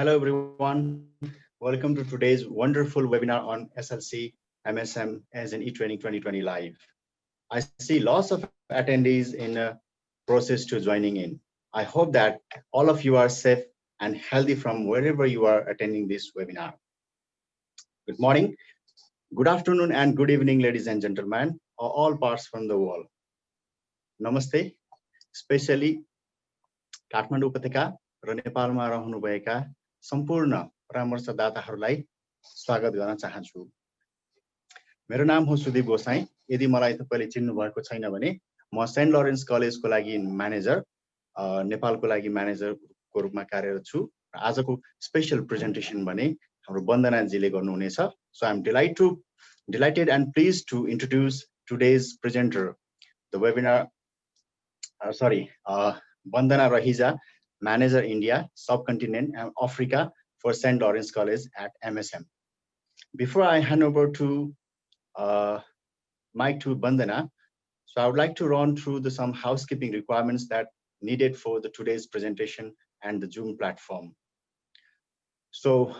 Hello everyone, welcome to today's wonderful webinar on SLC MSM as an E-Training 2020 live. I see lots of attendees in a process to joining in. I hope that all of you are safe and healthy from wherever you are attending this webinar. Good morning, good afternoon and good evening ladies and gentlemen, all parts from the world. Namaste, especially Kathmandu उपत्यका र नेपालमा रहनुभएका सम्पूर्ण परामर्शदाताहरूलाई स्वागत गर्न चाहन्छु। मेरो नाम हो सुदीप गोसाई। यदि मलाई तपाईले चिन्नु भएको छैन भने म सेन्ट लरेन्स कलेजको लागि म्यानेजर नेपालको लागि म्यानेजरको रूपमा कार्यरत छु। आजको स्पेशल प्रेजेन्टेसन भने हाम्रो वन्दना जीले गर्नुहुनेछ। So I am delighted and pleased to introduce today's presenter, the webinar Vandana Rahija, Manager India, Subcontinent and Africa for St. Lawrence College at MSM. Before I hand over to mic to Vandana, so I would like to run through some housekeeping requirements that needed for today's presentation and the Zoom platform. So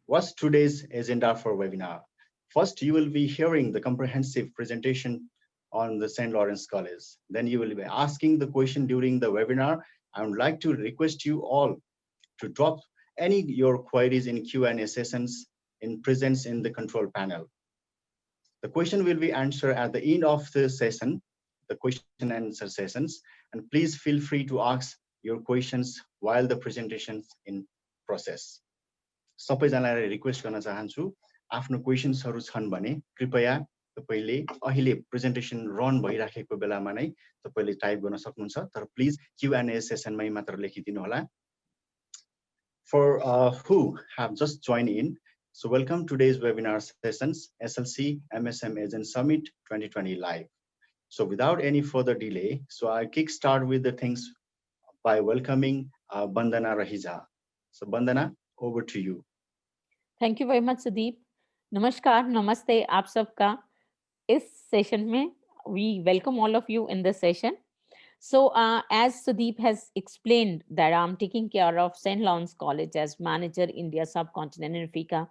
what's today's agenda for webinar? First, you will be hearing the comprehensive presentation on the St. Lawrence College. Then you will be asking the question during the webinar. I would like to request you all to drop any your queries in Q&A sessions in presence in the control panel. The question will be answered at the end of the session, the question and answer sessions, and please feel free to ask your questions while the presentation in process. सबैजनालाई request गर्न चाहन्छु आफ्नो क्वेशन्सहरु छन् भने कृपया तपाईले अहिले presentation run भइराखेको बेलामा नै तपाईले टाइप गर्न सक्नुहुन्छ, तर प्लिज Q&A सेसनमै मात्र लेखिदिनु होला. For who have just joined in, so welcome today's webinar sessions SLC MSM Agent Summit 2020 live. So without any further delay, so I kickstart with the things by welcoming Vandana Rahija. So Vandana, over to you. Thank you very much, Sudeep. Namaskar, namaste, आप सबका इस session में we welcome all of you in this session. So as Sudeep has explained that I'm taking care of St. Lawrence College as manager India subcontinent and Africa.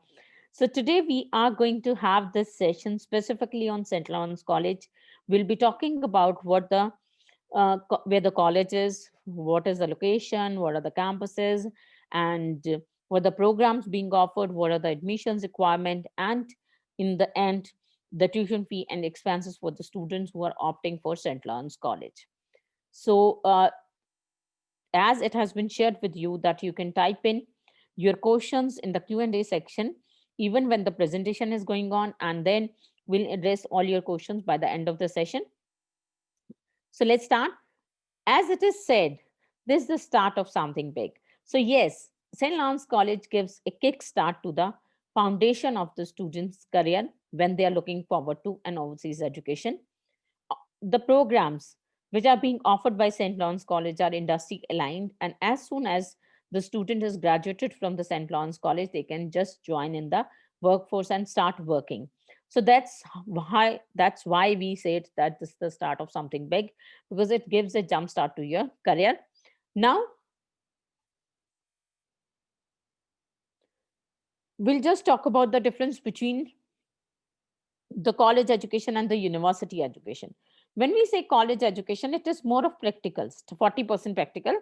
So today we are going to have this session specifically on St. Lawrence College. We'll be talking about what the where the college is, what is the location, what are the campuses, and what the programs being offered, what are the admissions requirement, and in the end, the tuition fee and expenses for the students who are opting for St. Lawrence College. So as it has been shared with you that you can type in your questions in the Q&A section, even when the presentation is going on, and then we'll address all your questions by the end of the session. So let's start. As it is said, this is the start of something big. So yes, St. Lawrence College gives a kickstart to the foundation of the student's career when they are looking forward to an overseas education. The programs which are being offered by St. Lawrence College are industry aligned, and as soon as the student has graduated from the St. Lawrence College, they can just join in the workforce and start working. So that's why we said that this is the start of something big, because it gives a jump start to your career. Now, we'll just talk about the difference between the college education and the university education. When we say college education, it is more of practicals, 40% practical,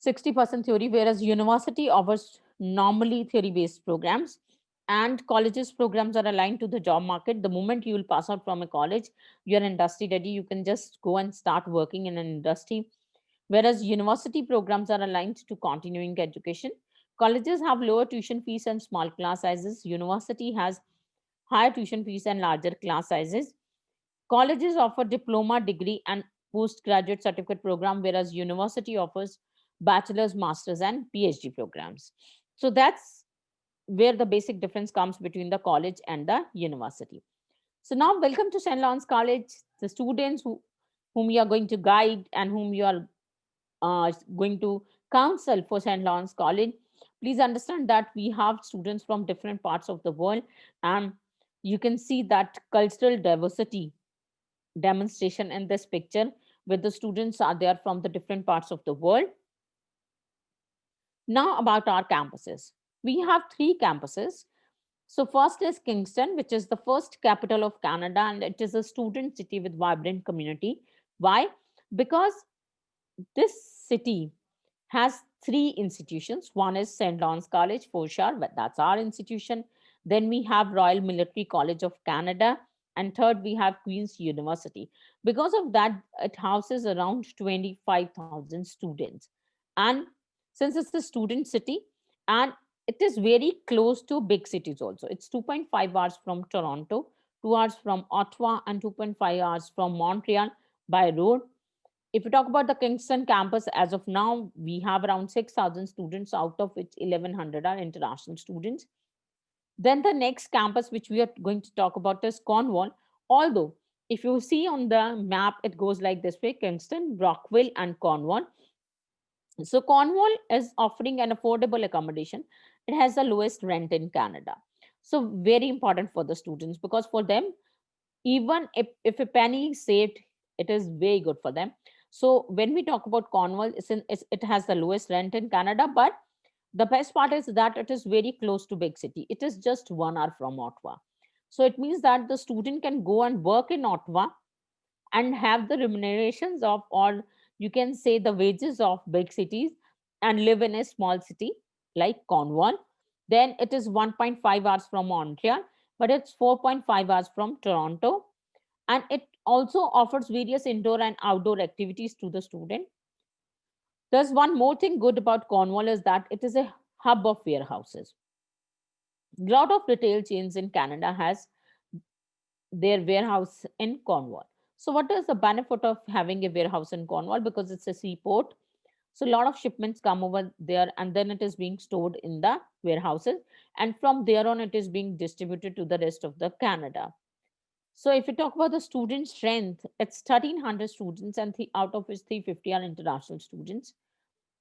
60% theory, whereas university offers normally theory-based programs, and colleges programs are aligned to the job market. The moment you will pass out from a college, you're industry ready, you can just go and start working in an industry. Whereas university programs are aligned to continuing education. Colleges have lower tuition fees and small class sizes. University has higher tuition fees and larger class sizes. Colleges offer diploma, degree, and postgraduate certificate program, whereas university offers bachelor's, master's, and PhD programs. So that's where the basic difference comes between the college and the university. So now welcome to St. Lawrence College. The students whom you are going to guide and whom you are going to counsel for St. Lawrence College. Please understand that we have students from different parts of the world, and you can see that cultural diversity demonstration in this picture, where the students are there from the different parts of the world. Now about our campuses. We have three campuses. So first is Kingston, which is the first capital of Canada, and it is a student city with vibrant community. Why? Because this city has three institutions. One is St. Lawrence College, Forshire, but that's our institution. Then we have Royal Military College of Canada. And third, we have Queen's University. Because of that, it houses around 25,000 students. And since it's a student city, and it is very close to big cities also. It's 2.5 hours from Toronto, 2 hours from Ottawa, and 2.5 hours from Montreal by road. If you talk about the Kingston campus, as of now, we have around 6,000 students, out of which 1,100 are international students. Then the next campus, which we are going to talk about, is Cornwall. Although, if you see on the map, it goes like this way: Kingston, Brockville, and Cornwall. So Cornwall is offering an affordable accommodation. It has the lowest rent in Canada. So very important for the students, because for them, even if a penny is saved, it is very good for them. So when we talk about Cornwall, it has the lowest rent in Canada, but the best part is that it is very close to big city. It is just 1 hour from Ottawa. So it means that the student can go and work in Ottawa and have the remunerations of, or you can say the wages of big cities, and live in a small city like Cornwall. Then it is 1.5 hours from Montreal, but it's 4.5 hours from Toronto. And it also offers various indoor and outdoor activities to the student. There's one more thing good about Cornwall, is that it is a hub of warehouses. A lot of retail chains in Canada has their warehouse in Cornwall. So what is the benefit of having a warehouse in Cornwall? Because it's a seaport, so a lot of shipments come over there, and then it is being stored in the warehouses, and from there on it is being distributed to the rest of the Canada. So if you talk about the student strength, it's 1,300 students, and out of which 350 are international students.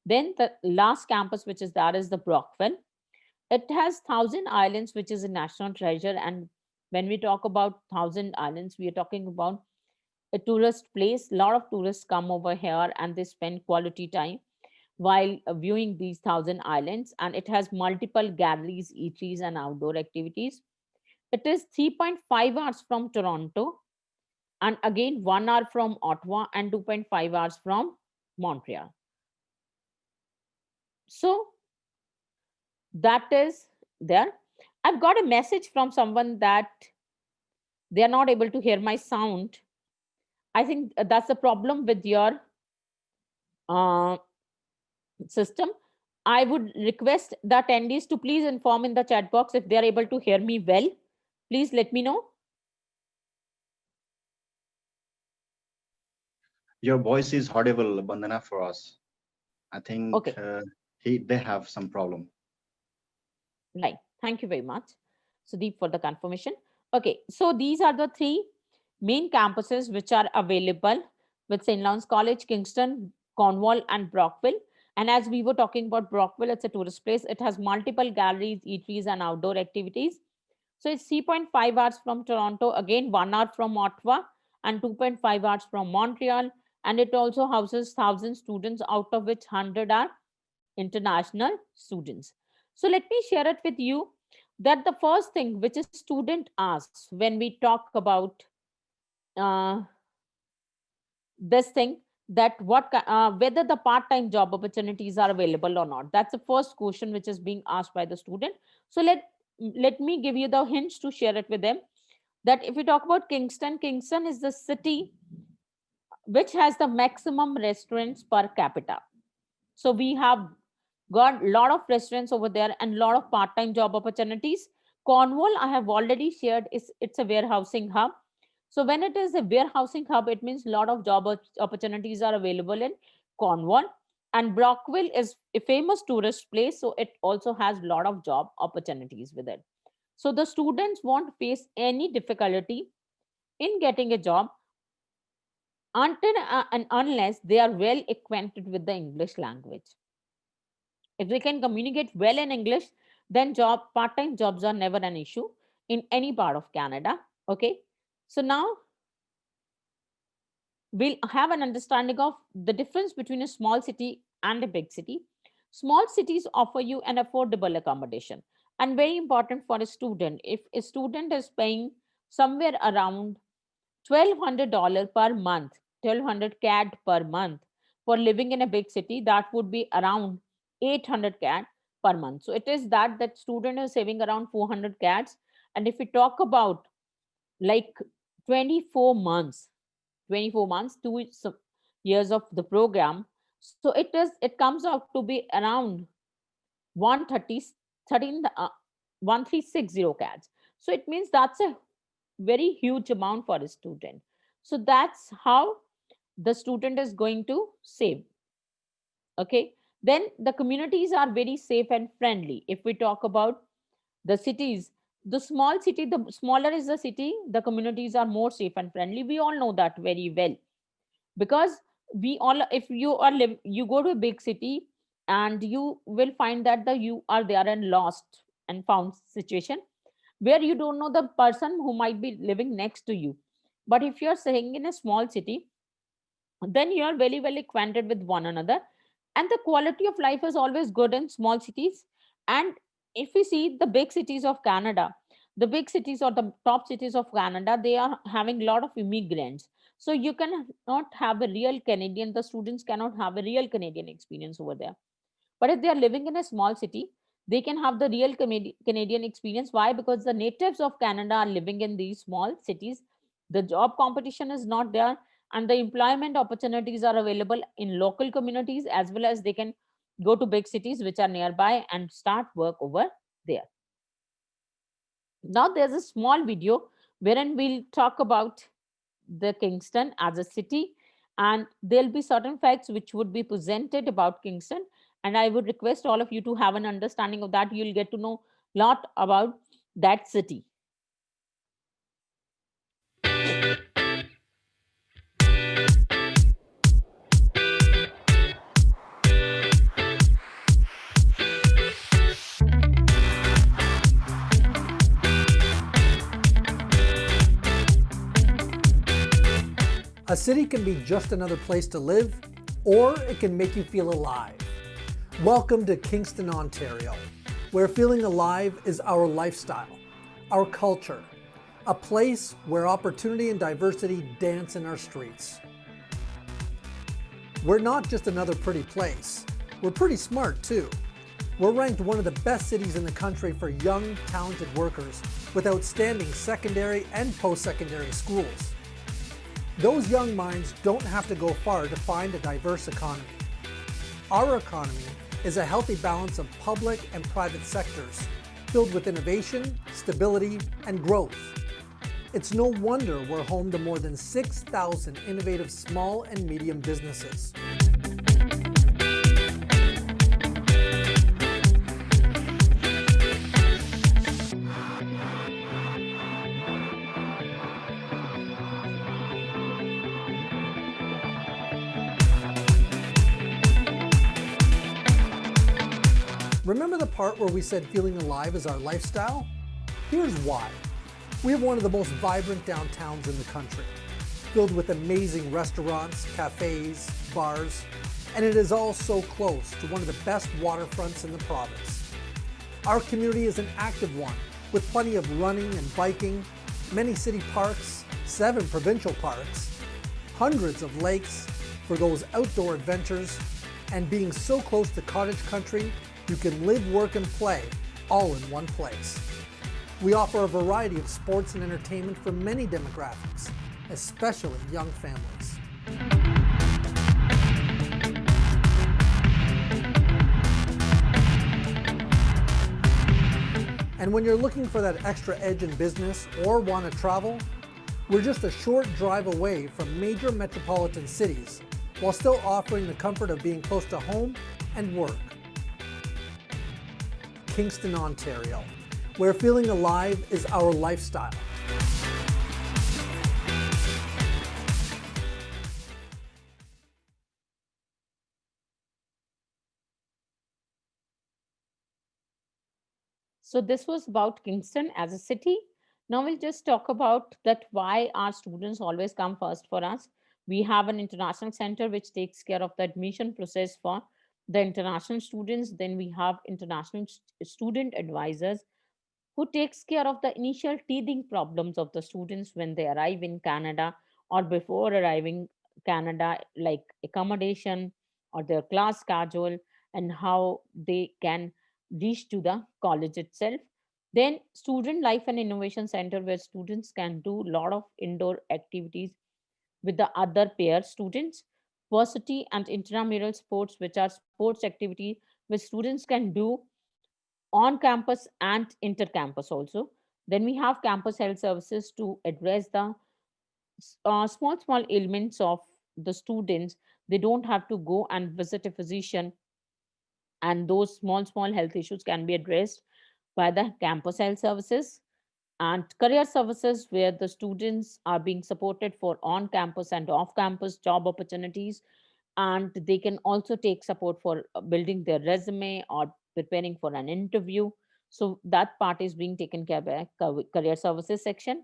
Then the last campus, which is that, is the Brockville. It has Thousand Islands, which is a national treasure. And when we talk about Thousand Islands, we are talking about a tourist place. A lot of tourists come over here and they spend quality time while viewing these Thousand Islands. And it has multiple galleries, eateries, and outdoor activities. It is 3.5 hours from Toronto, and again 1 hour from Ottawa, and 2.5 hours from Montreal. So that is there. I've got a message from someone that they are not able to hear my sound. I think that's the problem with your uh, system. I would request the attendees to please inform in the chat box if they are able to hear me well. Please let me know. Your voice is audible, Bandana, for us. I think Okay. they have some problem. Right. Thank you very much, Sudeep, for the confirmation. Okay. So these are the three main campuses which are available with St. Lawrence College, Kingston, Cornwall, and Brockville. And as we were talking about Brockville, it's a tourist place. It has multiple galleries, eateries, and outdoor activities. So it's 3.5 hours from Toronto, again 1 hour from Ottawa, and 2.5 hours from Montreal. And it also houses 1,000 students, out of which 100 are international students. So let me share it with you that the first thing which a student asks when we talk about uh, this thing, that whether the part-time job opportunities are available or not. That's the first question which is being asked by the student. So let me give you the hints to share it with them. That if we talk about Kingston, Kingston is the city which has the maximum restaurants per capita. So we have got a lot of restaurants over there and a lot of part-time job opportunities. Cornwall, I have already shared, is it's a warehousing hub. So when it is a warehousing hub, it means a lot of job opportunities are available in Cornwall. And Brockville is a famous tourist place, so it also has a lot of job opportunities with it. So the students won't face any difficulty in getting a job until and unless they are well acquainted with the English language. If they can communicate well in English, then part-time jobs are never an issue in any part of Canada. Okay. So now we'll have an understanding of the difference between a small city and a big city. Small cities offer you an affordable accommodation. And very important for a student, if a student is paying somewhere around $1,200 per month, 1,200 CAD per month for living in a big city, that would be around 800 CAD per month. So it is that student is saving around 400 CADs. And if we talk about like 24 months, 24 months, years of the program, so it comes out to be around 130, 1360 CADs. So it means that's a very huge amount for a student. So that's how the student is going to save. Okay. Then the communities are very safe and friendly. If we talk about the cities, the small city, the smaller is the city, the communities are more safe and friendly. We all know that very well, because we all, if you are you go to a big city, and you will find that you are there in lost and found situation, where you don't know the person who might be living next to you. But if you're staying in a small city, then you are very well acquainted with one another, and the quality of life is always good in small cities. And if we see the big cities of Canada, the big cities or the top cities of Canada, they are having a lot of immigrants. So you cannot have a real Canadian, the students cannot have a real Canadian experience over there. But if they are living in a small city, they can have the real Canadian experience. Why? Because the natives of Canada are living in these small cities. The job competition is not there, and the employment opportunities are available in local communities, as well as they can go to big cities which are nearby and start work over there. Now, there's a small video wherein we'll talk about the Kingston as a city, and there'll be certain facts which would be presented about Kingston. And I would request all of you to have an understanding of that. You'll get to know a lot about that city. A city can be just another place to live, or it can make you feel alive. Welcome to Kingston, Ontario, where feeling alive is our lifestyle, our culture, a place where opportunity and diversity dance in our streets. We're not just another pretty place, we're pretty smart too. We're ranked one of the best cities in the country for young, talented workers with outstanding secondary and post-secondary schools. Those young minds don't have to go far to find a diverse economy. Our economy is a healthy balance of public and private sectors, filled with innovation, stability, and growth. It's no wonder we're home to more than 6,000 innovative small and medium businesses. Remember the part where we said feeling alive is our lifestyle? Here's why. We have one of the most vibrant downtowns in the country, filled with amazing restaurants, cafes, bars, and it is all so close to one of the best waterfronts in the province. Our community is an active one, with plenty of running and biking, many city parks, 7 provincial parks, hundreds of lakes for those outdoor adventures, and being so close to cottage country, you can live, work, and play all in one place. We offer a variety of sports and entertainment for many demographics, especially young families. And when you're looking for that extra edge in business or want to travel, we're just a short drive away from major metropolitan cities while still offering the comfort of being close to home and work. Kingston, Ontario, where feeling alive is our lifestyle. So this was about Kingston as a city. Now we'll just talk about that why our students always come first for us. We have an international center which takes care of the admission process for the international students. Then we have international student advisors who takes care of the initial teething problems of the students when they arrive in Canada or before arriving Canada, like accommodation or their class schedule and how they can reach to the college itself. Then student life and innovation center, where students can do a lot of indoor activities with the other pair students. Varsity and intramural sports, which are sports activities which students can do on campus and inter-campus also. Then we have campus health services to address the small ailments of the students. They don't have to go and visit a physician, and those small health issues can be addressed by the campus health services. And career services, where the students are being supported for on campus and off campus job opportunities, and they can also take support for building their resume or preparing for an interview. So that part is being taken care by career services section.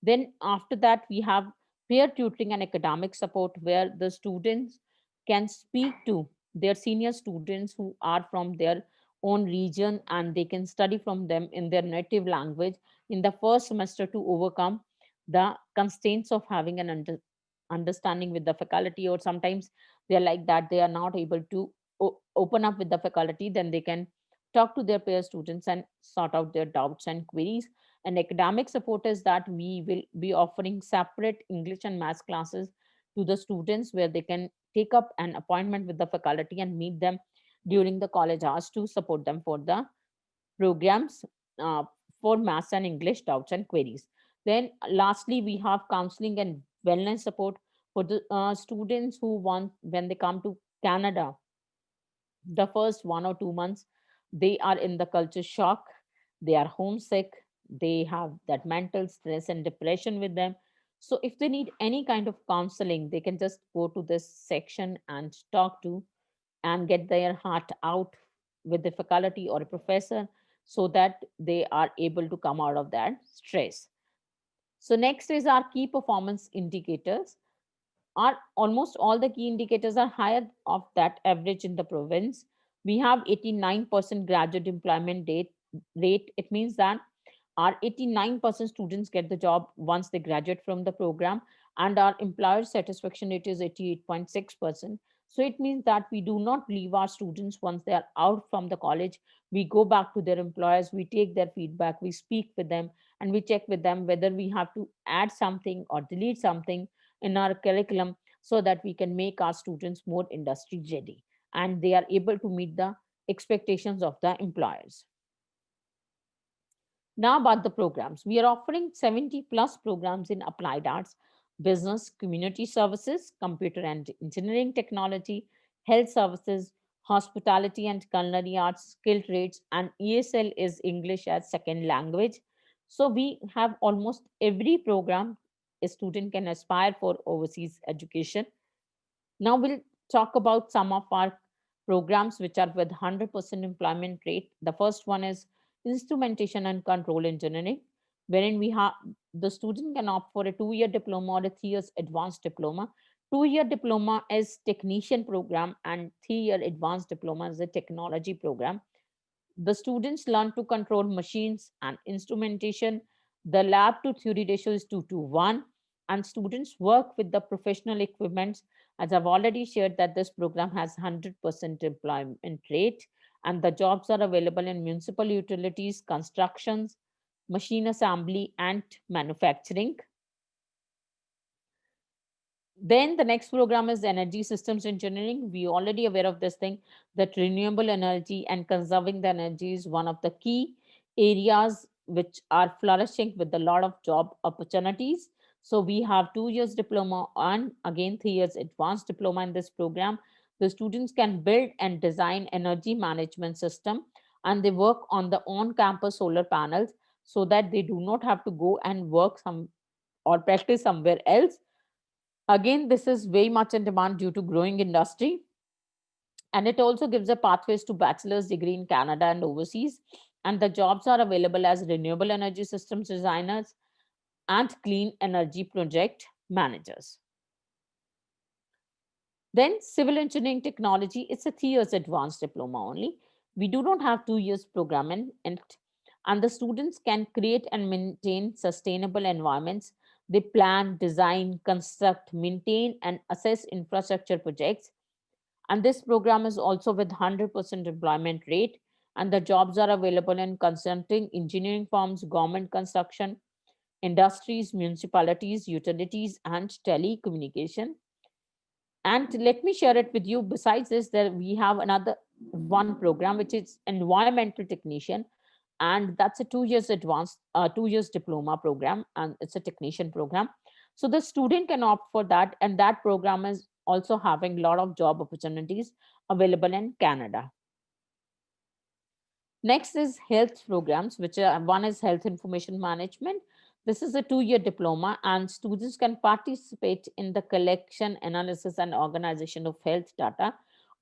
Then after that, we have peer tutoring and academic support, where the students can speak to their senior students who are from their own region, and they can study from them in their native language in the first semester to overcome the constraints of having an understanding with the faculty. Or sometimes they are like that, they are not able to open up with the faculty, then they can talk to their peer students and sort out their doubts and queries. And academic support is that we will be offering separate English and math classes to the students, where they can take up an appointment with the faculty and meet them during the college hours to support them for the programs uh, for maths and English doubts and queries. Then lastly, we have counseling and wellness support for the students who want, when they come to Canada, the first 1 or 2 months, they are in the culture shock, they are homesick, they have that mental stress and depression with them. So if they need any kind of counseling, they can just go to this section and talk to and get their heart out with the faculty or a professor, so that they are able to come out of that stress. So next is our key performance indicators. Our almost all the key indicators are higher of that average in the province. We have 89% graduate employment rate. It means that our 89% students get the job once they graduate from the program, and our employer satisfaction rate is 88.6%. So it means that we do not leave our students once they are out from the college. We go back to their employers, we take their feedback, we speak with them, and we check with them whether we have to add something or delete something in our curriculum, so that we can make our students more industry ready and they are able to meet the expectations of the employers. Now about the programs. We are offering 70 plus programs in applied arts, business, community services, computer and engineering technology, health services, hospitality and culinary arts, skilled trades, and ESL is English as second language. So we have almost every program a student can aspire for overseas education. Now we'll talk about some of our programs which are with 100% employment rate. The first one is instrumentation and control engineering, wherein we have the student can opt for a 2 year diploma or a 3 years advanced diploma. 2 year diploma is technician program and 3 year advanced diploma is a technology program. The students learn to control machines and instrumentation. The lab to theory ratio is 2 to 1, and students work with the professional equipments. As I've already shared, that this program has 100% employment rate, and the jobs are available in municipal utilities, constructions, machine assembly, and manufacturing. Then the next program is energy systems engineering. We already aware of this thing, that renewable energy and conserving the energy is one of the key areas which are flourishing with a lot of job opportunities. So we have 2 years diploma and again 3 years advanced diploma in this program. The students can build and design energy management system, and they work on the on-campus solar panels, so that they do not have to go and work some or practice somewhere else. Again, this is very much in demand due to growing industry, and it also gives a pathways to bachelor's degree in Canada and overseas. And the jobs are available as renewable energy systems designers and clean energy project managers. Then civil engineering technology, it's a 3 years advanced diploma only. We do not have 2 years program in it. And the students can create and maintain sustainable environments. They plan, design, construct, maintain, and assess infrastructure projects. And this program is also with 100% employment rate. And the jobs are available in consulting, engineering firms, government construction, industries, municipalities, utilities, and telecommunication. And let me share it with you. Besides this, there we have another one program, which is environmental technician, and that's a 2 years advanced, 2 years diploma program, and it's a technician program. So the student can opt for that, and that program is also having a lot of job opportunities available in Canada. Next is health programs, which are, one is health information management. This is a 2 year diploma, and students can participate in the collection, analysis, and organization of health data.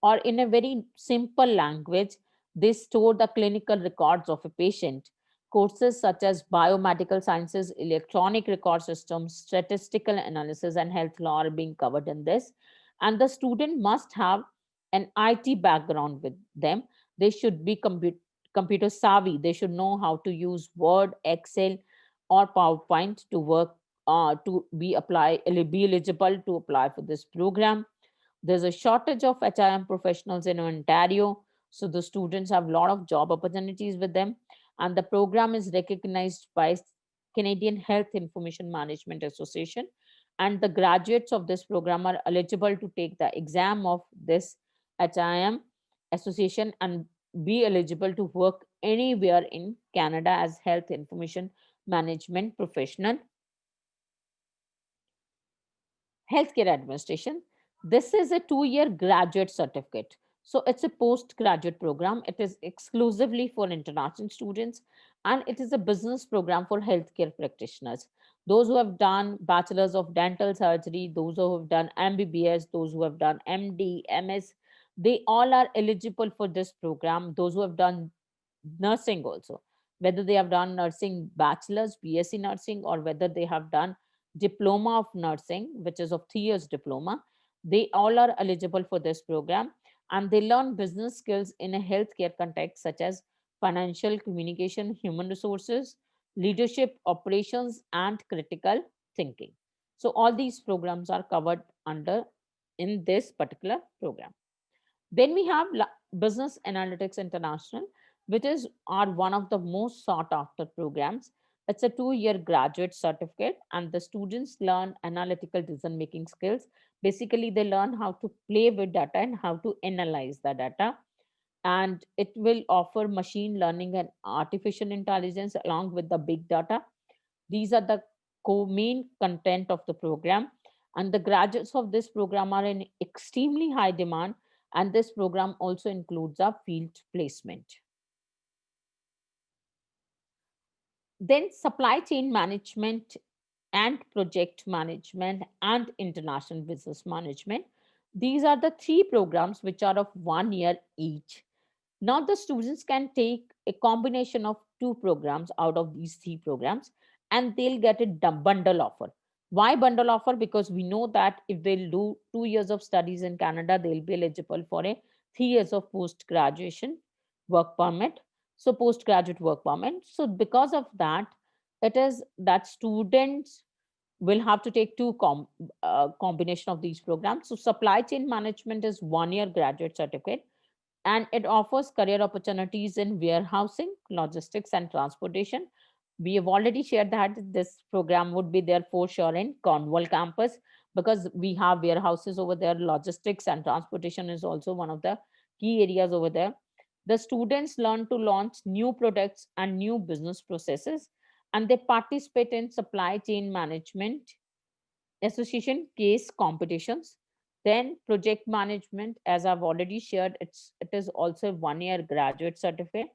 Or, in a very simple language, they store the clinical records of a patient. Courses such as biomedical sciences, electronic record systems, statistical analysis, and health law are being covered in this. And the student must have an IT background with them. They should be computer savvy. They should know how to use Word, Excel, or PowerPoint to work, to be eligible to apply for this program. There's a shortage of HIM professionals in Ontario, so the students have a lot of job opportunities with them. And the program is recognized by Canadian Health Information Management Association. And the graduates of this program are eligible to take the exam of this HIM association and be eligible to work anywhere in Canada as health information management professional. Healthcare administration. This is a 2 year graduate certificate. So it's a postgraduate program. It is exclusively for international students, and it is a business program for healthcare practitioners. Those who have done bachelor's of dental surgery, those who have done MBBS, those who have done MD, MS, they all are eligible for this program. Those who have done nursing also, whether they have done nursing bachelor's, BSc nursing, or whether they have done diploma of nursing, which is of 3 years diploma, they all are eligible for this program. And they learn business skills in a healthcare context, such as financial, communication, human resources, leadership, operations, and critical thinking. So all these programs are covered under in this particular program. Then we have Business Analytics International, which is our one of the most sought after programs. It's a 2 year graduate certificate, and the students learn analytical decision making skills. Basically, they learn how to play with data and how to analyze the data. And it will offer machine learning and artificial intelligence along with the big data. These are the main content of the program, and the graduates of this program are in extremely high demand. And this program also includes a field placement. Then supply chain management and project management and international business management. These are the three programs which are of 1 year each. Now the students can take a combination of two programs out of these three programs, and they'll get a bundle offer. Why bundle offer? Because we know that if they'll do 2 years of studies in Canada, they'll be eligible for a 3 years of post graduation work permit. So postgraduate work permit. So because of that, it is that students will have to take two combination of these programs. So supply chain management is 1 year graduate certificate, and it offers career opportunities in warehousing, logistics, and transportation. We have already shared that this program would be there for sure in Cornwall campus, because we have warehouses over there. Logistics and transportation is also one of the key areas over there. The students learn to launch new products and new business processes, and they participate in supply chain management association case competitions. Then project management, as I've already shared, it is also a 1 year graduate certificate,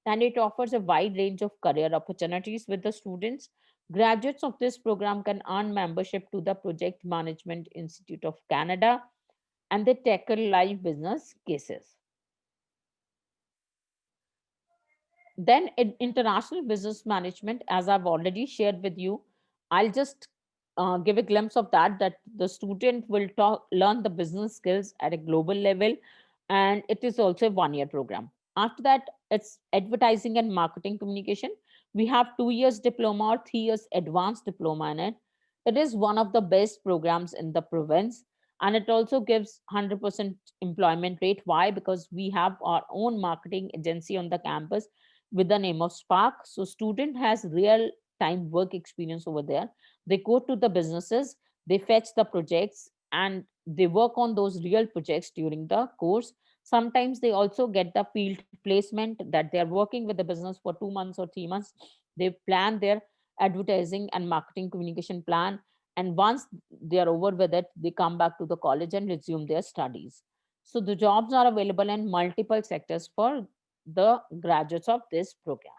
and it offers a wide range of career opportunities with the students. Graduates of this program can earn membership to the Project Management Institute of Canada, and they tackle live business cases. Then in international business management, as I've already shared with you, I'll just give a glimpse of that, that the student will learn the business skills at a global level, and it is also a 1 year program. After that, it's advertising and marketing communication. We have 2 years diploma or 3 years advanced diploma in it. It is one of the best programs in the province, and it also gives 100% employment rate. Why? Because we have our own marketing agency on the campus with the name of Spark. So student has real time work experience over there. They go to the businesses, they fetch the projects, and they work on those real projects during the course. Sometimes they also get the field placement, that they are working with the business for 2 months or 3 months. They plan their advertising and marketing communication plan, and once they are over with it, they come back to the college and resume their studies. So the jobs are available in multiple sectors for the graduates of this program.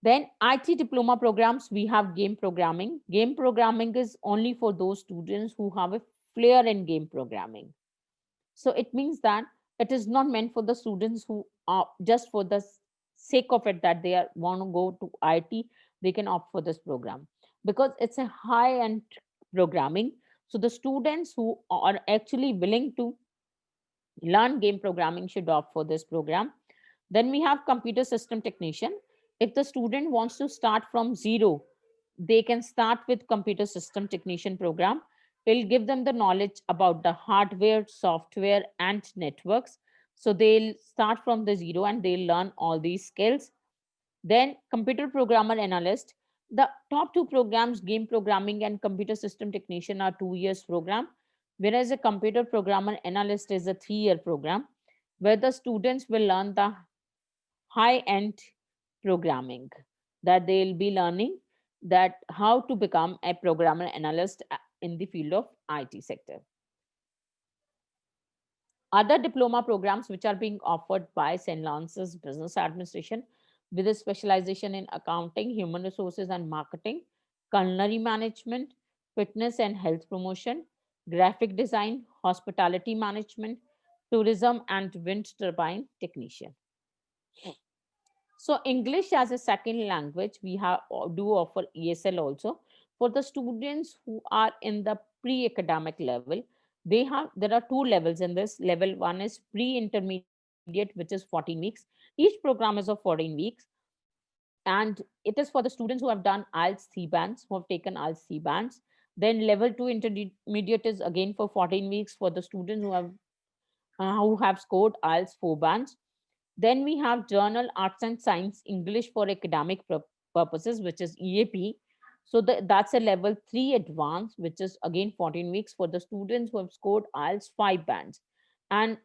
Then IT diploma programs, we have game programming. Game programming is only for those students who have a flair in game programming. So it means that it is not meant for the students who are just for the sake of it, that they want to go to IT, they can opt for this program because it's a high end programming. So the students who are actually willing to learn game programming should opt for this program. Then we have computer system technician. If the student wants to start from zero, they can start with computer system technician program. It'll give them the knowledge about the hardware, software, and networks. So they'll start from the zero and they'll learn all these skills. Then computer programmer analyst. The top two programs, game programming and computer system technician, are 2 years program, whereas a computer programmer analyst is a 3 year program, where the students will learn the high-end programming, that they'll be learning that how to become a programmer analyst in the field of IT sector. Other diploma programs which are being offered by St. Lance's Business Administration with a specialization in accounting, human resources and marketing, culinary management, fitness and health promotion, graphic design, hospitality management, tourism and wind turbine technician. So English as a second language, we have do offer ESL also for the students who are in the pre-academic level. There are two levels in this. Level one is pre-intermediate, which is 14 weeks. Each program is of 14 weeks, and it is for the students who have done IELTS 3 bands, who have taken IELTS 3 bands. Then level 2 intermediate is again for 14 weeks for the students who have scored IELTS 4 bands. Then we have journal arts and science English for academic purposes, which is EAP. So that's a level 3 advanced, which is again 14 weeks for the students who have scored IELTS 5 bands. And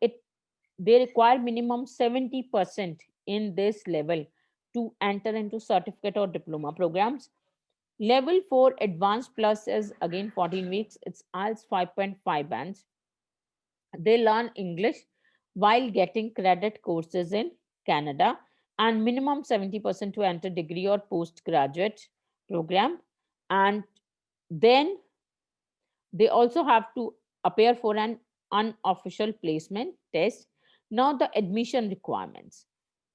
they require minimum 70% in this level to enter into certificate or diploma programs. Level 4 advanced plus is again 14 weeks. It's IELTS 5.5 bands. They learn English while getting credit courses in Canada, and minimum 70% to enter degree or postgraduate program. And then they also have to appear for an unofficial placement test. Now the admission requirements.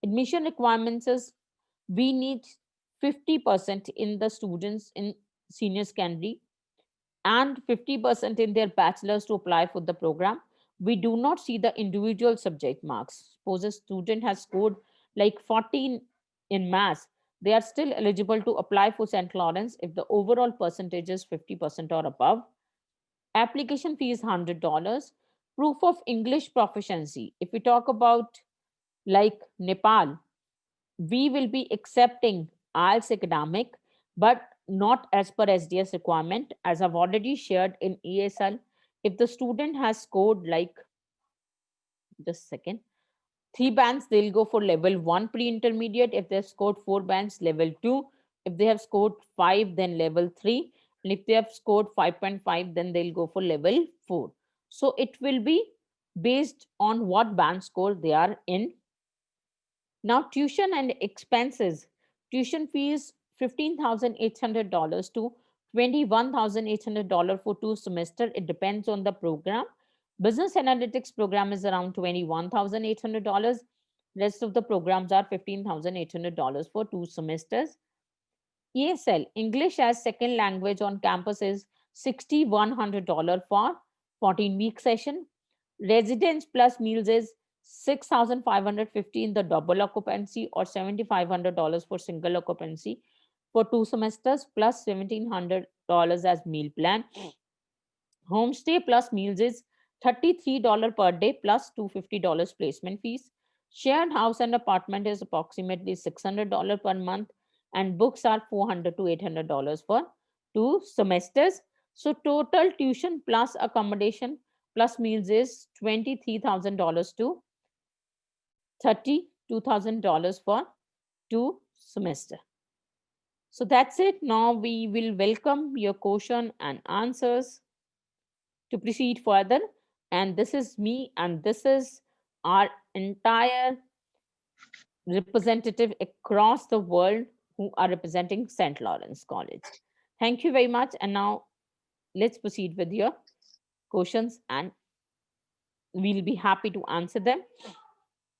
Admission requirements is we need 50% in the students in senior secondary and 50% in their bachelor's to apply for the program. We do not see the individual subject marks. Suppose a student has scored like 14 in maths, they are still eligible to apply for St. Lawrence if the overall percentage is 50% or above. Application fee is $100. Proof of English proficiency. If we talk about like Nepal, we will be accepting IELTS academic, but not as per SDS requirement. As I've already shared in ESL, if the student has scored like, just a second, 3 bands, they'll go for level 1 pre-intermediate. If they've scored 4 bands, level 2. If they have scored 5, then level 3. And if they have scored 5.5, then they'll go for level 4. So it will be based on what band score they are in. Now, tuition and expenses. Tuition fees $15,800 to $21,800 for 2 semesters. It depends on the program. Business analytics program is around $21,800. Rest of the programs are $15,800 for 2 semesters. ESL, English as second language on campus is $6,100 for 14-week session. Residence plus meals is 6,550 in the double occupancy or $7,500 for single occupancy for 2 semesters plus $1,700 as meal plan. Homestay plus meals is $33 per day plus $250 placement fees. Shared house and apartment is approximately $600 per month, and books are $400 to $800 for 2 semesters. So total tuition plus accommodation plus meals is $23,000 to $32,000 for 2 semester. So that's it. Now we will welcome your question and answers to proceed further. And this is me, and this is our entire representative across the world who are representing St. Lawrence College. Thank you very much. And now let's proceed with your questions, and we'll be happy to answer them.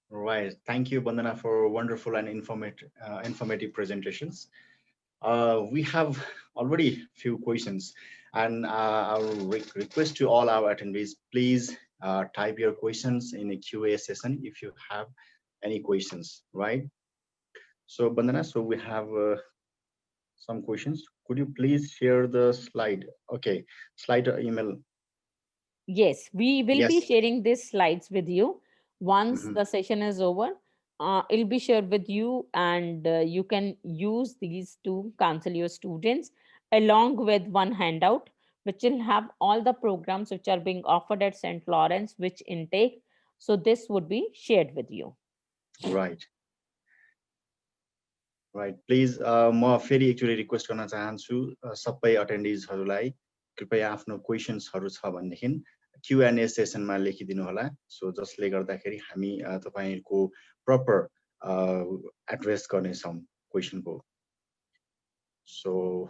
Right. Thank you, Bandana, for wonderful and informative presentations. We have already few questions, and our request to all our attendees, please type your questions in a QA session if you have any questions, right? So Bandana, so we have some questions. Could you please share the slide? Okay, slide or email. Yes, we will be Yes. sharing these slides with you once Mhm. the session is over. It'll be shared with you, and you can use these to counsel your students along with one handout, which will have all the programs which are being offered at St. Lawrence, which intake. So this would be shared with you. Right. Right. Please, म फेरि एकचोटि request गर्न चाहन्छु सबै अटेन्डिजहरूलाई कृपया आफ्नो क्वेसन्सहरू छ भनेदेखि Q&A सेसनमा लेखिदिनु होला, सो जसले गर्दाखेरि हामी तपाईहरुको प्रपर एड्रेस गर्नेछौं क्वेसनको. So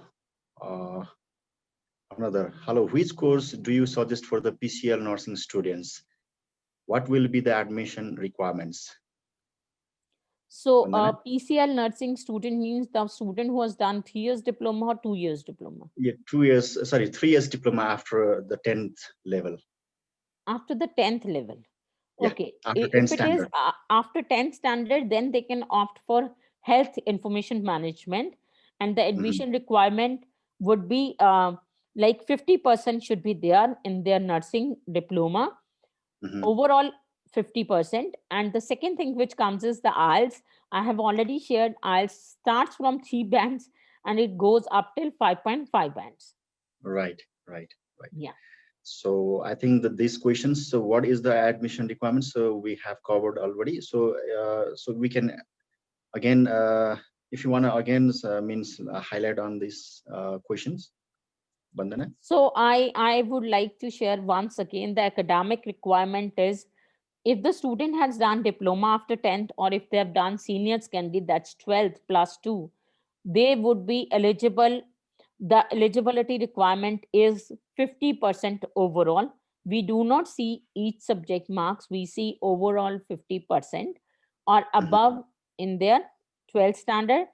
another, hello, which course do you suggest for the PCL nursing students? What will be the admission requirements? So Vandana? PCL nursing student means the student who has done 3 years diploma or 2 years diploma? Yeah, 2 years, sorry, 3 years diploma after the 10th level. After the 10th level. Yeah, Okay. after If 10th it is standard. after 10th standard, then they can opt for health information management, and the admission requirement would be like 50% should be there in their nursing diploma. Overall 50%. And the second thing which comes is the IELTS. I have already shared IELTS starts from 3 bands and it goes up till 5.5 bands. Right, right, right. Yeah. So I think that these questions, so what is the admission requirement? So we have covered already. So so we can again, if you want to again means highlight on these questions, Bandana. So I would like to share once again the academic requirement is if the student has done diploma after 10th, or if they have done senior secondary, that's 12th plus 2, they would be eligible. The eligibility requirement is 50% overall. We do not see each subject marks, we see overall 50% or above in their 12th standard.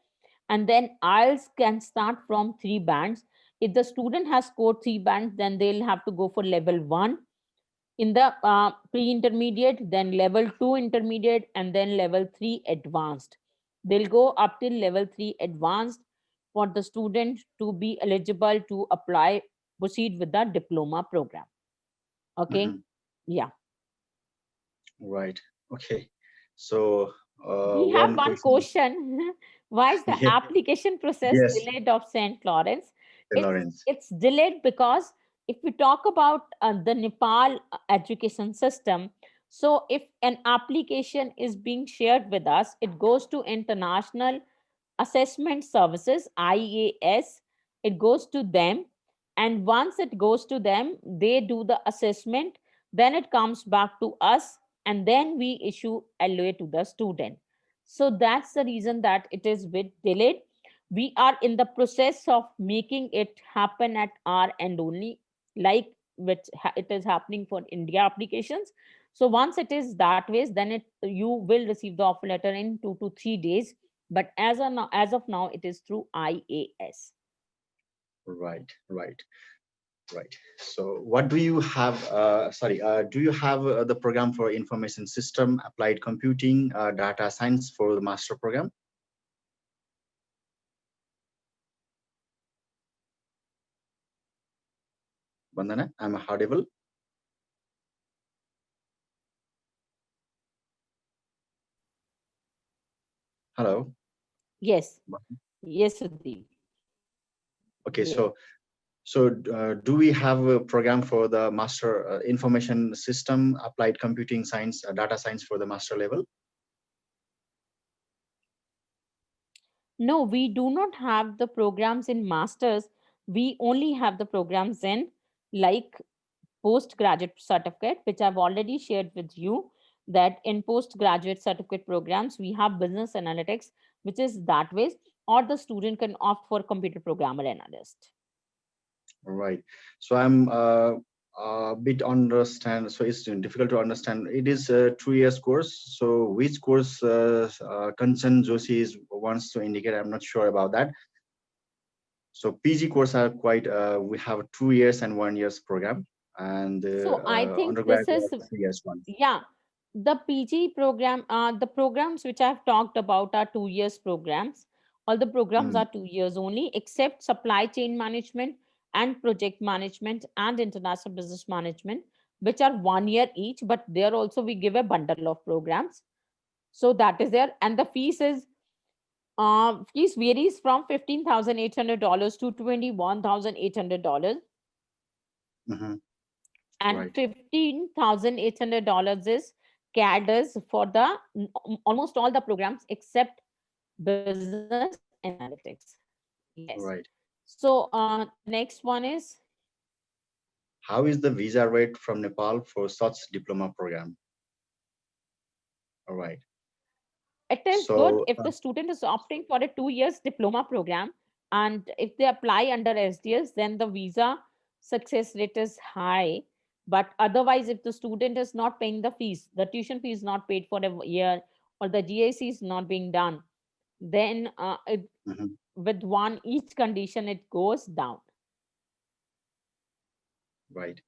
And then IELTS can start from 3 bands. If the student has scored 3 bands, then they'll have to go for level 1 in the pre-intermediate, then level 2 intermediate, and then level 3 advanced. They'll go up till level 3 advanced for the student to be eligible to apply, proceed with the diploma program. Okay. Yeah. Right. Okay. So We have one question. Why is the Yeah. application process Yes. delayed of St. Lawrence? Lawrence. It's delayed because if we talk about the Nepal education system, so if an application is being shared with us, it goes to International Assessment Services, IAS. It goes to them, and once it goes to them, they do the assessment, then it comes back to us, and then we issue LOA to the student. So that's the reason that it is bit delayed. We are in the process of making it happen at our end only, like which it is happening for India applications. So once it is that way, then you will receive the offer letter in 2 to 3 days. But as of now, it is through IAS. Right, right, right. So what do you have, do you have the program for information system, applied computing, data science for the master program? Vandana, I'm audible. Hello. Yes. Yes, Sudeep. Okay, Yes. so do we have a program for the master information system, applied computing science, data science for the master level? No, we do not have the programs in masters. We only have the programs in like postgraduate certificate, which I've already shared with you, that in postgraduate certificate programs, we have business analytics, which is that way, or the student can opt for computer programmer analyst. Right. So I'm a bit understand. So it's difficult to understand. It is a 2 years course. So which course Kanchan Joshi is wants to indicate? I'm not sure about that. So PG course are quite. We have 2 years and 1 year's program, and So I think this undergraduate is, 3 years one. yeah, the PG program, the programs which I've talked about are 2 years programs. All the programs Mm. are 2 years only, except supply chain management and project management and international business management, which are 1 year each. But there also we give a bundle of programs. So that is there, and the fees varies from $15,800 to $21,800, Mm-hmm. and Right. $15,800 is cadres for the almost all the programs except business analytics. Yes. Right. So the next one is, How is the visa rate from Nepal for such diploma program? All right. it is good So if the student is opting for a 2 years diploma program, and if they apply under SDS, then the visa success rate is high. But otherwise, if the student is not paying the fees, the tuition fee is not paid for a year, or the GIC is not being done, then mhm, with one each condition it goes down. right.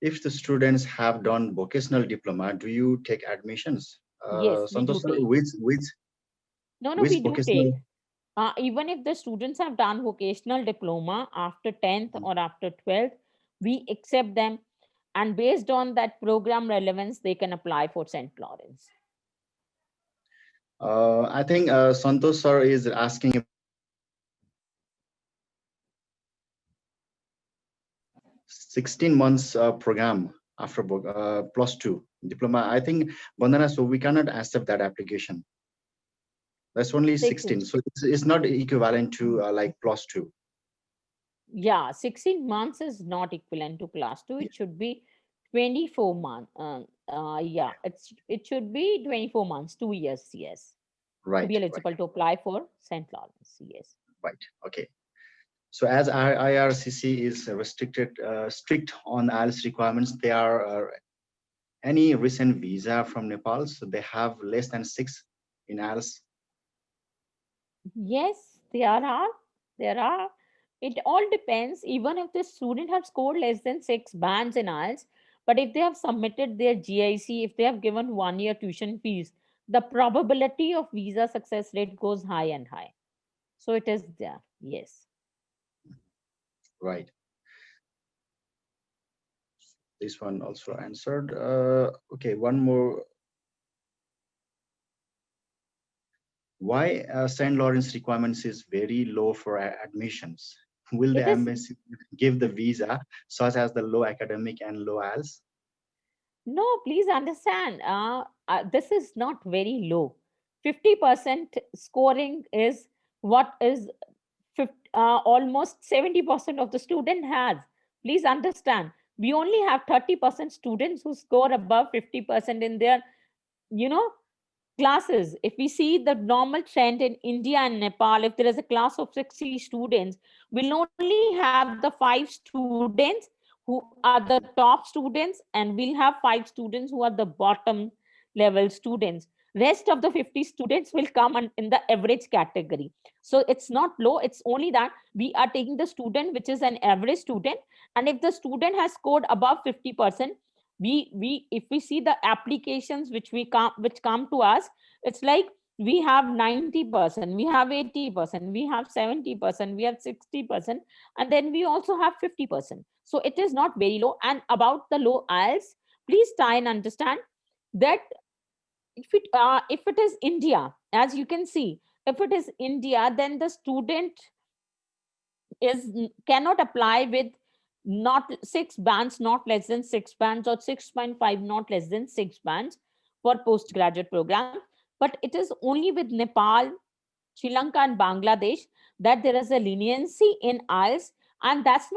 If the students have done vocational diploma, do you take admissions? Yes, we Santosh do sir, take. No, which we do vocational? take. Even if the students have done vocational diploma after 10th or after 12th, we accept them, and based on that program relevance, they can apply for St. Lawrence. I think Santosh sir is asking 16 months program after plus two diploma. I think Bandana, so we cannot accept that application. That's only Six, 16, so it's not equivalent to like plus two. yeah, 16 months is not equivalent to class 2. Yeah, It should be 24 months. Yeah, it should be 24 months, 2 years, yes, to right, be right, eligible to apply for St. Lawrence, yes. right. Okay. So as our IRCC is restricted, strict on IELTS requirements, there are any recent visa from Nepal, so they have less than 6 in IELTS. Yes, there are. There are. It all depends. Even if the student have scored less than 6 bands in IELTS, but if they have submitted their GIC, if they have given 1 year tuition fees, the probability of visa success rate goes high and high. So it is there. Yes. Right. This one also answered. Okay, one more. Why St. Lawrence requirements is very low for admissions? Will the It is. embassy give the visa such as the low academic and low IELTS? No, please understand. This is not very low. 50% scoring is what is almost 70% of the student has. Please understand. We only have 30% students who score above 50% in their, you know, classes. If we see the normal trend in India and Nepal, if there is a class of 60 students, we'll only have the 5 students who are the top students, and we'll have 5 students who are the bottom level students. Rest of the 50 students will come in the average category. So it's not low, it's only that we are taking the student which is an average student, and if the student has scored above 50%, we if we see the applications which come to us, it's like we have 90%, we have 80%, we have 70%, we have 60%, and then we also have 50%. So it is not very low. And about the low IELTS, please try and understand that if it is India, as you can see, if it is India, then the student cannot apply with not 6 bands, not less than 6 bands, or 6.5, not less than 6 bands for postgraduate program. But it is only with Nepal, Sri Lanka, and Bangladesh that there is a leniency in IELTS, and that's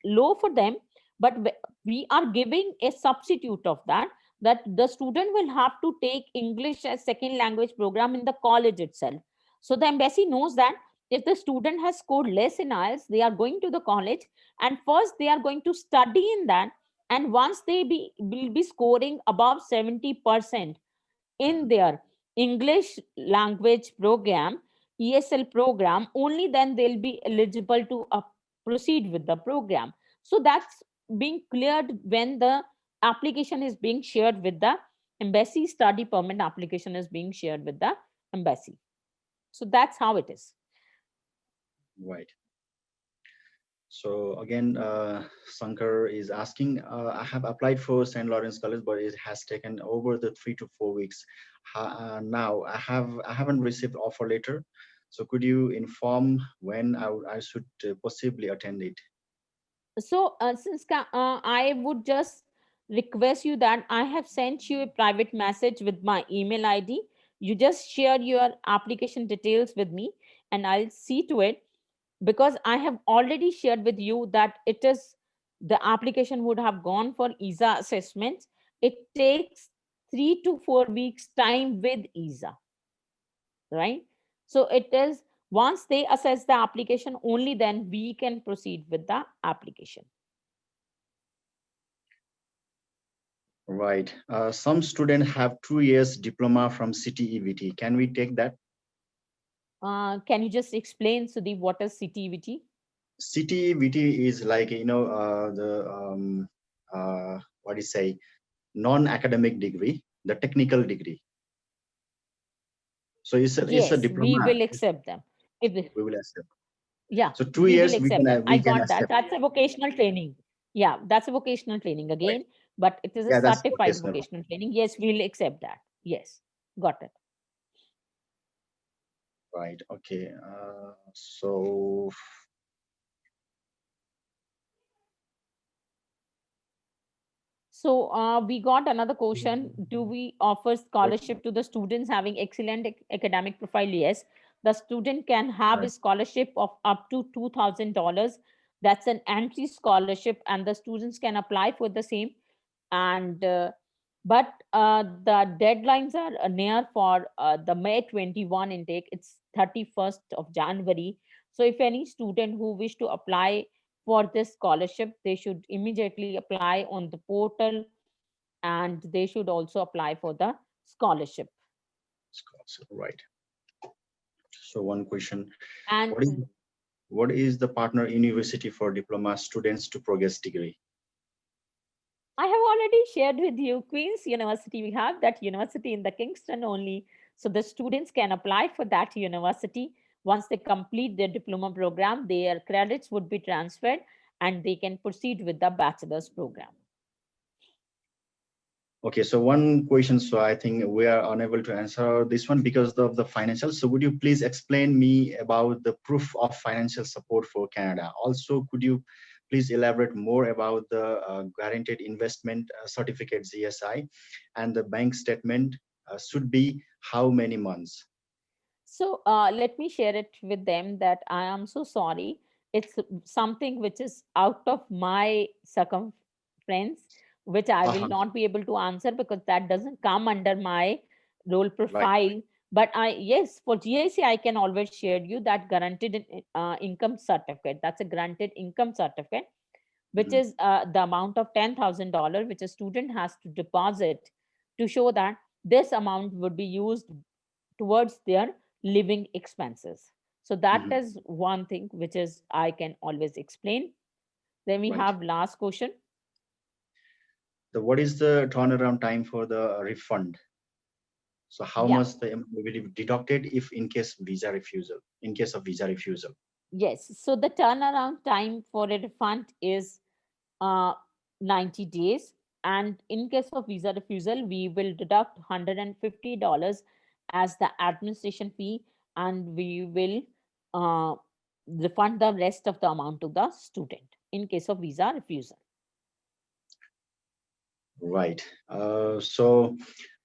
low for them. But we are giving a substitute of that, that the student will have to take English as second language program in the college itself. So the embassy knows that if the student has scored less in IELTS, they are going to the college, and first they are going to study in that. And once will be scoring above 70% in their English language program, ESL program, only then they'll be eligible to proceed with the program. So that's being cleared when the application is being shared with the embassy. Study permit application is being shared with the embassy. So that's how it is. Right. So again, Sankar is asking, I have applied for St. Lawrence College, but it has taken over the 3 to 4 weeks. Now I haven't received offer letter. So could you inform when I should possibly attend it? So I would just request you that I have sent you a private message with my email ID. You just share your application details with me, and I'll see to it, because I have already shared with you that the application would have gone for ESA assessments. It takes 3 to 4 weeks time with ESA, right? So it is, once they assess the application, only then we can proceed with the application. Right. Some students have 2 years diploma from CTEVT. Can we take that? Can you just explain, Sudeep, what is CTVT? CTEVT is like, what do you say, non-academic degree, the technical degree. So it's a diploma. We will accept them. We will accept. Yeah, so 2 we years will accept them. I we can got that. accept. That's a vocational training. Yeah, that's a vocational training again, Right. but it is a Yeah, that's certified vocational. vocational training. Yes, we'll accept that. Yes, got it. Right. Okay. So we got another question. Do we offer scholarship to the students having excellent academic profile? Yes, the student can have right. a scholarship of up to $2,000. That's an entry scholarship, and the students can apply for the same. And but the deadlines are near for the May 21 intake. It's 31st of January. So if any student who wish to apply for this scholarship, they should immediately apply on the portal, and they should also apply for the scholarship. Right. So one question: And what is the partner university for diploma students to progress degree? I have already shared with you Queen's University. We have that university in the Kingston only. So the students can apply for that university. Once they complete their diploma program, their credits would be transferred, and they can proceed with the bachelor's program. Okay, so one question. So I think we are unable to answer this one because of the financial. So would you please explain me about the proof of financial support for Canada? Also, could you please elaborate more about the guaranteed investment certificate GSI, and the bank statement should be how many months? So let me share it with them that I am so sorry. It's something which is out of my circumference, which I will not be able to answer because that doesn't come under my role Right. profile. But yes, for GIC, I can always share you that guaranteed income certificate. That's a granted income certificate, which is the amount of $10,000 which a student has to deposit to show that this amount would be used towards their living expenses. So that Mhm. is one thing which is I can always explain. Then we Right. have last question. So what is the turnaround time for the refund? So how Yeah. much the amount will be deducted if in case visa refusal, in case of visa refusal? Yes. So the turnaround time for a refund is uh, 90 days. And in case of visa refusal, we will deduct $150 as the administration fee, and we will uh, refund the rest of the amount to the student in case of visa refusal. Right. So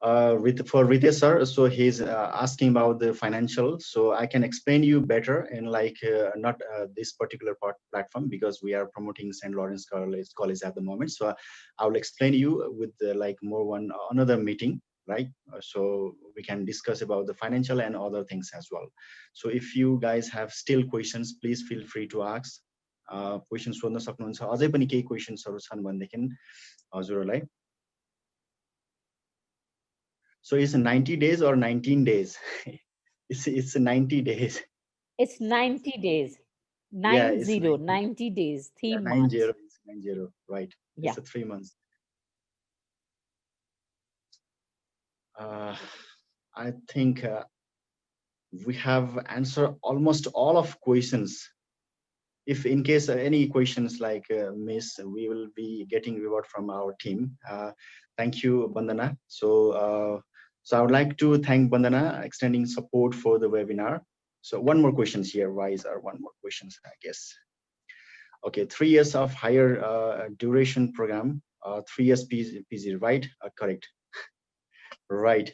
for Ritesh sir, so he's asking about the financial. So I can explain you better in like not this particular platform because we are promoting St. Lawrence College at the moment. So I will explain you with like more one another meeting, right? So we can discuss about the financial and other things as well. So if you guys have still questions, please feel free to ask. Questions सोध्न सक्नुहुन्छ अझै पनि केही क्वेशन्सहरु छन् भनेदेखि हजुरहरूलाई. So it's 90 days or 19 days? It's 90 days. It's 90 days. Yeah, Nine it's zero, 90. 90 days, Yeah, 3 months. it's 90. Right. Yeah. It's a 3 months. I think we have answered almost all of questions. If in case any questions like miss, we will be getting reward from our team. Thank you, Bandana. So I would like to thank Bandana extending support for the webinar. So one more questions here, Rise, or one more questions, I guess. Okay, 3 years of higher duration program, 3 years PG, right? Correct. Right.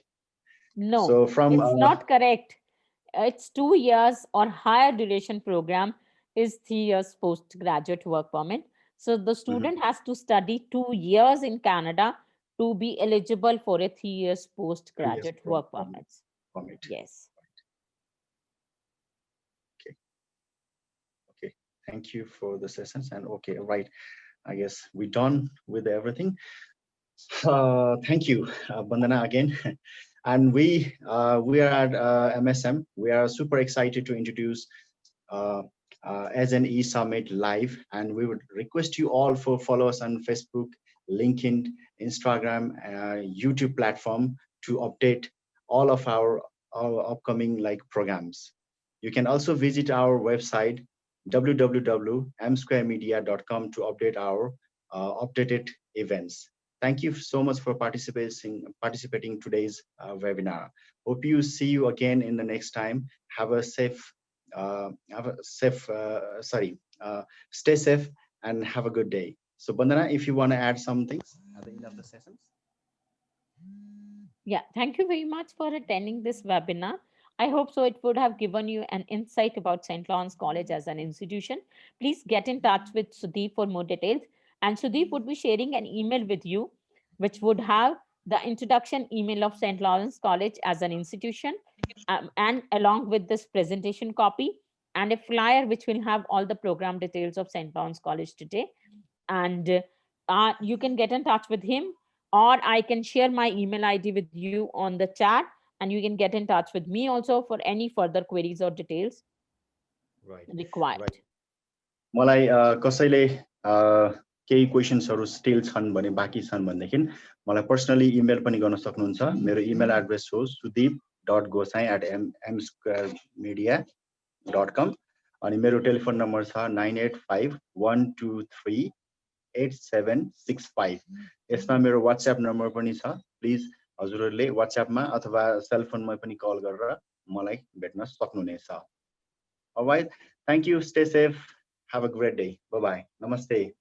No, So from it's not correct. It's 2 years or higher duration program is 3 years postgraduate work permit. So the mhm, student has to study 2 years in Canada to be eligible for a 3 years 3 years postgraduate work permits. permit. Yes. Okay. Okay. Thank you for the sessions. And okay, right. I guess we're done with everything. Thank you, Bandana, again. And we are at MSM. We are super excited to introduce uh, as an e-summit live, and we would request you all for follow us on Facebook, LinkedIn, Instagram, YouTube platform to update all of our upcoming like programs. You can also visit our website www.msquaremedia.com to update our updated events. Thank you so much for participating today's webinar. Hope you see you again in the next time. Have a safe stay safe and have a good day. So Bandana, if you want to add some things at the end of the sessions. Yeah, thank you very much for attending this webinar. I hope so it would have given you an insight about St. Lawrence College as an institution. Please get in touch with Sudeep for more details. And Sudeep would be sharing an email with you, which would have the introduction email of St. Lawrence College as an institution, and along with this presentation copy and a flyer which will have all the program details of St. Lawrence College today. And you can get in touch with him, or I can share my email ID with you on the chat, and you can get in touch with me also for any further queries or details Right. required. Right. मलाई कसैले केही क्वेशन्सहरू still छन् भने बाँकी छन् भनेदेखि मलाई personally email पनि गर्न सक्नुहुन्छ. मेरो इमेल एड्रेस हो sudeep.gosai@msquaremedia.com अनि मेरो टेलिफोन नम्बर छ 9851238765. यसमा मेरो वाट्सएप नम्बर पनि छ. प्लिज हजुरहरूले वाट्सएपमा अथवा सेलफोनमा पनि कल गरेर मलाई भेट्न सक्नुहुनेछ. All right. Thank you. Stay safe. Have a great day. Bye-bye. Namaste.